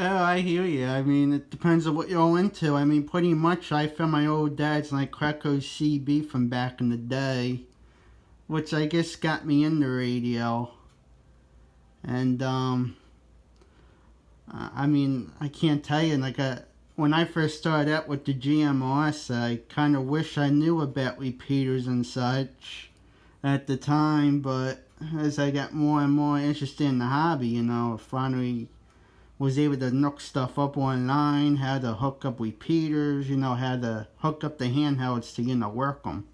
Oh, I hear you. I mean, it depends on what you're all into. I mean, pretty much I found my old dad's like Krakow CB from back in the day, which I guess got me into radio. And I mean, I can't tell you. When I first started out with the GMRS, I kind of wish I knew about repeaters and such at the time. But as I got more and more interested in the hobby, I finally was able to look stuff up online, how to hook up repeaters, how to hook up the handhelds to, work them.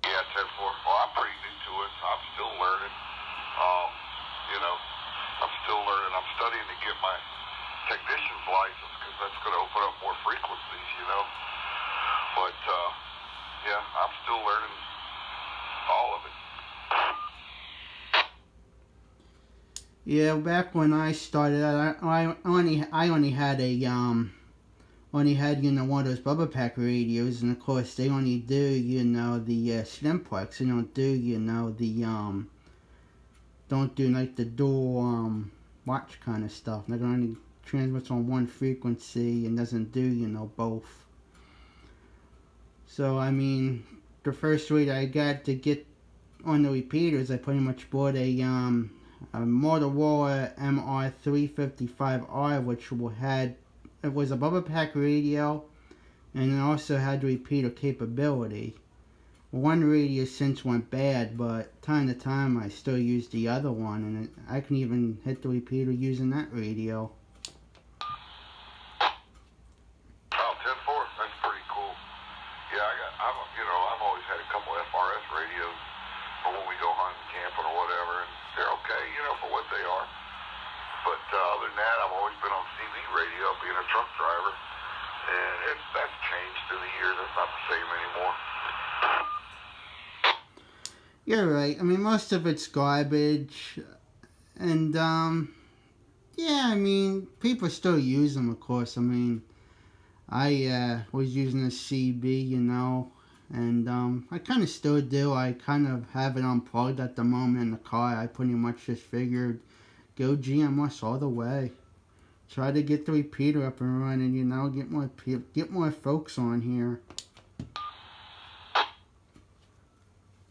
Yeah, 10-4. Well, I'm pretty new to it. I'm still learning. Um, I'm still learning. I'm studying to get my technician's license because that's going to open up more frequencies. But, yeah, I'm still learning all of it. Yeah, back when I started out, I only had one of those Bubba Pack radios, and of course they only do the Slimplex. They don't do don't do like the dual watch kind of stuff. Like it only transmits on one frequency and doesn't do both. So I mean, the first radio I got to get on the repeaters, I pretty much bought a Motorola MR355R, which it was a Bubba Pack radio, and it also had the repeater capability. One radio since went bad, but time to time I still use the other one, and I can even hit the repeater using that radio. Oh, 10-4. That's pretty cool. Yeah, I've always had a couple FRS radios for when we go hunting, camping, or whatever, and they're okay, for what they are. But other than that, I've always been on CB radio, being a truck driver, and that's changed through the years. It's not the same anymore. You're right. I mean, most of it's garbage, and yeah, I mean, people still use them, of course. I mean, I was using a CB, and I kind of still do. I kind of have it unplugged at the moment in the car. I pretty much just figured, go GMS all the way. Try to get the repeater up and running, get more folks on here.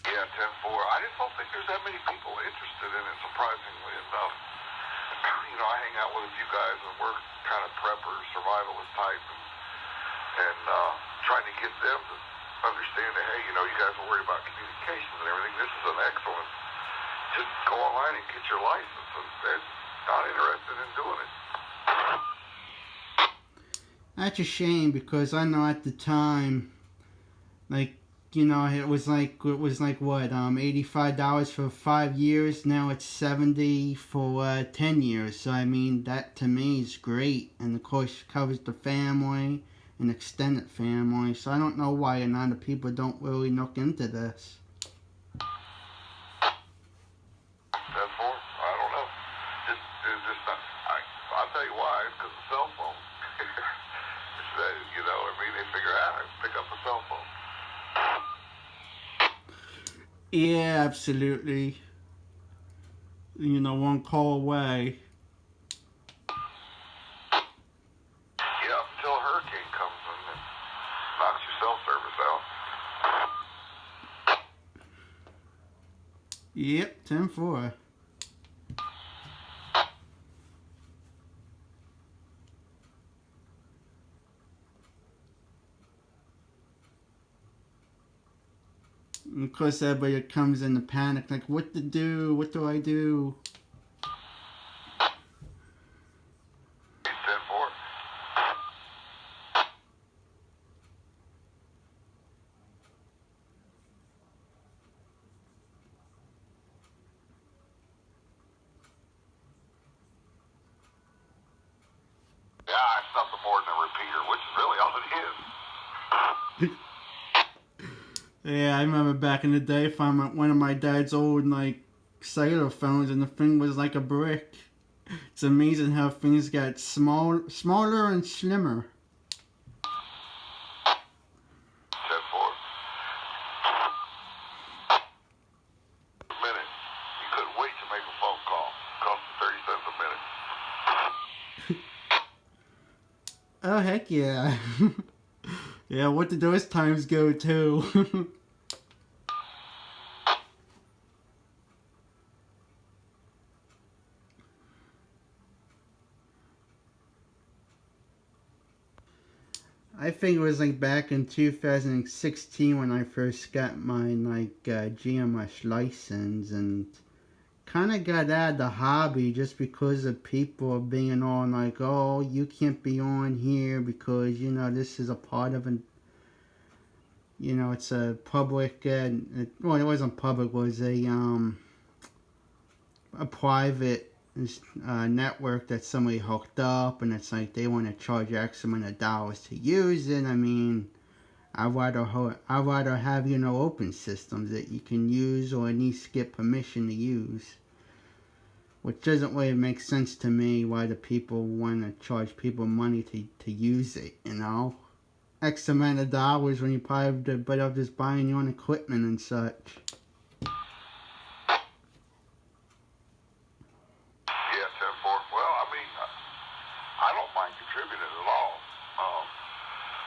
Yeah, 10-4. I just don't think there's that many people interested in it, surprisingly enough. I hang out with a few guys and we're kind of preppers, survivalist type, and trying to get them to understand that, hey, you guys are worried about communications and everything. This is an excellent. Just go online and get your license, and they're not interested in doing it. That's a shame, because I know at the time, it was like what, $85 for 5 years. Now it's $70 for 10 years. So I mean, that to me is great, and of course covers the family and extended family. So I don't know why a lot of people don't really look into this. I don't know. It's just not. I'll tell you why. It's because of the cell phone. They figure out how to pick up the cell phone. Yeah, absolutely. One call away. Yeah, until a hurricane comes and knocks your cell service out. Yep, 10-4. And of course, everybody comes in a panic, like, what to do? What do I do? 10-4. Yeah, it's nothing more than a repeater, which is really all it is. Yeah, I remember back in the day, finding one of my dad's old, cellular phones, and the thing was like a brick. It's amazing how things got smaller and slimmer. 10-4. A minute. You couldn't wait to make a phone call. It cost you 30 cents a Oh, heck yeah. Yeah, what did those times go to? I think it was like back in 2016 when I first got my GMRS license, and kind of got out of the hobby just because of people being all like, oh, you can't be on here because this is a part of an it's a public well, it wasn't public, it was a private network that somebody hooked up, and it's like they want to charge X amount of dollars to use it. I mean, I'd rather have open systems that you can use or at least get permission to use, which doesn't really make sense to me why the people want to charge people money to use it. X amount of dollars when you probably better off just buying your own equipment and such. Yeah, 10-4. Well, I mean, I don't mind contributing at all.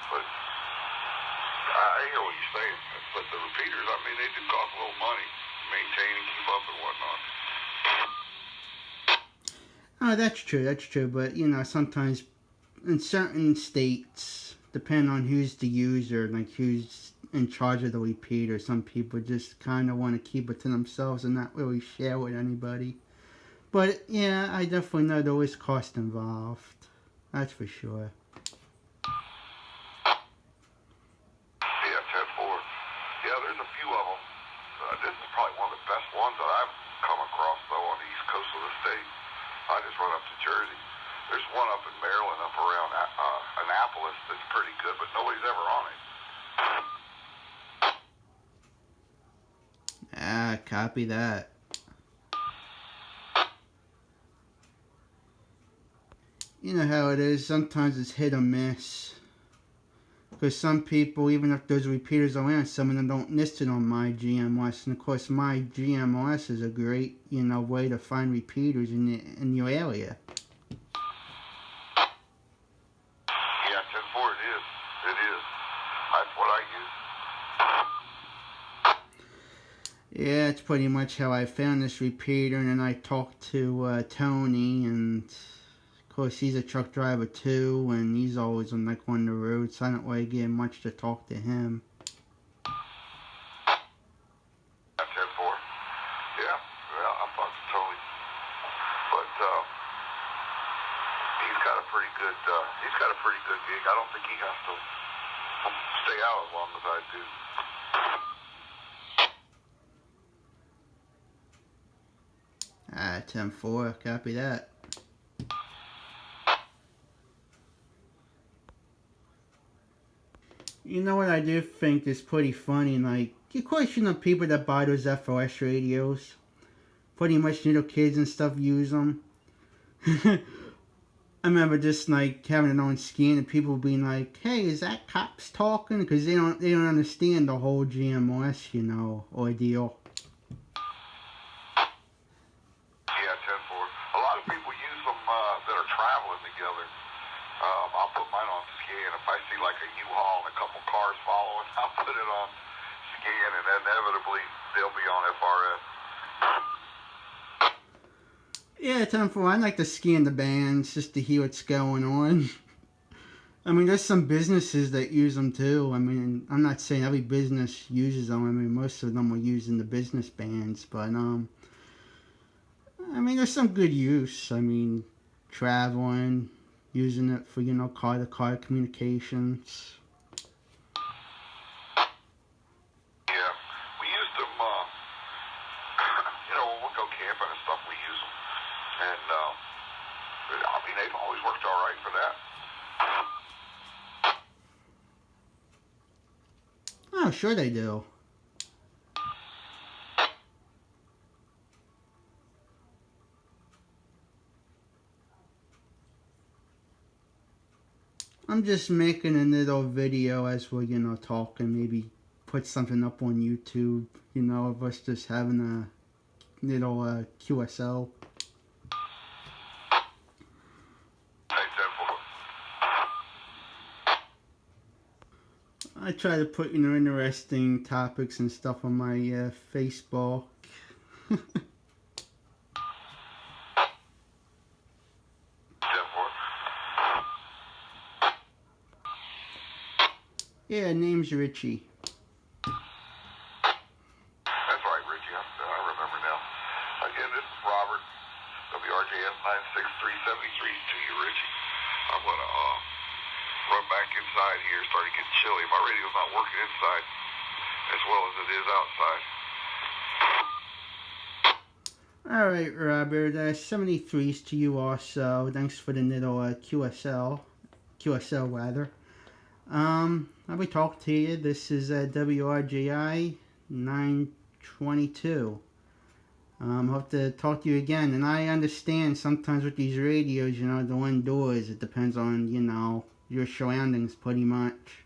But I hear what you're saying. But the repeaters, I mean, they do cost a little money to maintain and keep up and whatnot. Oh, that's true. That's true. But sometimes in certain states, depending on who's the user, like who's in charge of the repeater, some people just kind of want to keep it to themselves and not really share with anybody. But yeah, I definitely know there is cost involved. That's for sure. Yeah, 10-4. Yeah, there's a few of them. This is probably one of the best ones that I've come across, though, on the east coast of the state. I just run up to Jersey. There's one up in Maryland, up around Annapolis, that's pretty good, but nobody's ever on it. Ah, copy that. You know how it is. Sometimes it's hit or miss. Because some people, even if those repeaters are around, some of them don't list it on my GMRS. And of course, my GMRS is a great, way to find repeaters in your area. Yeah, 10-4, it is. It is. That's what I use. Yeah, it's pretty much how I found this repeater. And then I talked to Tony, and of course, he's a truck driver too, and he's always on the road, so I don't really get much to talk to him. That's 10-4. Yeah, well, I've talked to Tony, but he's got a pretty good gig. I don't think he has to stay out as long as I do. Ah, 10-4, copy that. You know what I do think is pretty funny? Like, you question the people that buy those FOS radios. Pretty much little kids and stuff use them. I remember just having it on scan and people being like, "Hey, is that cops talking?" Because they don't understand the whole GMRS ordeal. Yeah, 10-4. A lot of people use them that are traveling together. I'll put mine on scan. If I see like a U-Haul and a couple cars following, I'll put it on scan, and inevitably they'll be on FRS. Yeah, 10-4. I like to scan the bands just to hear what's going on. I mean, there's some businesses that use them too. I mean, I'm not saying every business uses them. I mean, most of them are using the business bands, but I mean, there's some good use. I mean, traveling, using it for car-to-car communications. Yeah, we used them. When we go camping and stuff, we use them, and I mean, they've always worked all right for that. Oh, sure they do. I'm just making a little video as we're, talking. Maybe put something up on YouTube, of us just having a little QSO. Hey, 10-4. I try to put, interesting topics and stuff on my Facebook. 10-4. Yeah, name's Richie. That's right, Richie. I remember now. Again, this is Robert. WRJS 96373 to you, Richie. I'm going to run back inside here. Started getting chilly. My radio's not working inside as well as it is outside. All right, Robert. 73's to you also. Thanks for the little QSO rather. I'll be talking to you. This is WRJI 922. Hope to talk to you again. And I understand sometimes with these radios, the indoors, it depends on, your surroundings pretty much.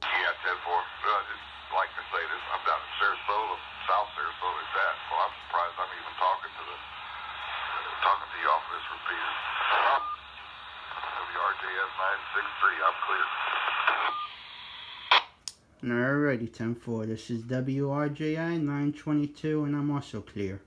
Yeah, 10-4. Just like to say this. I'm down in Sarasota, South Sarasota at that. Well, I'm surprised I'm even talking to you off of this repeater. WRJS 963. I'm clear. Alrighty, 10-4. This is WRJI 922, and I'm also clear.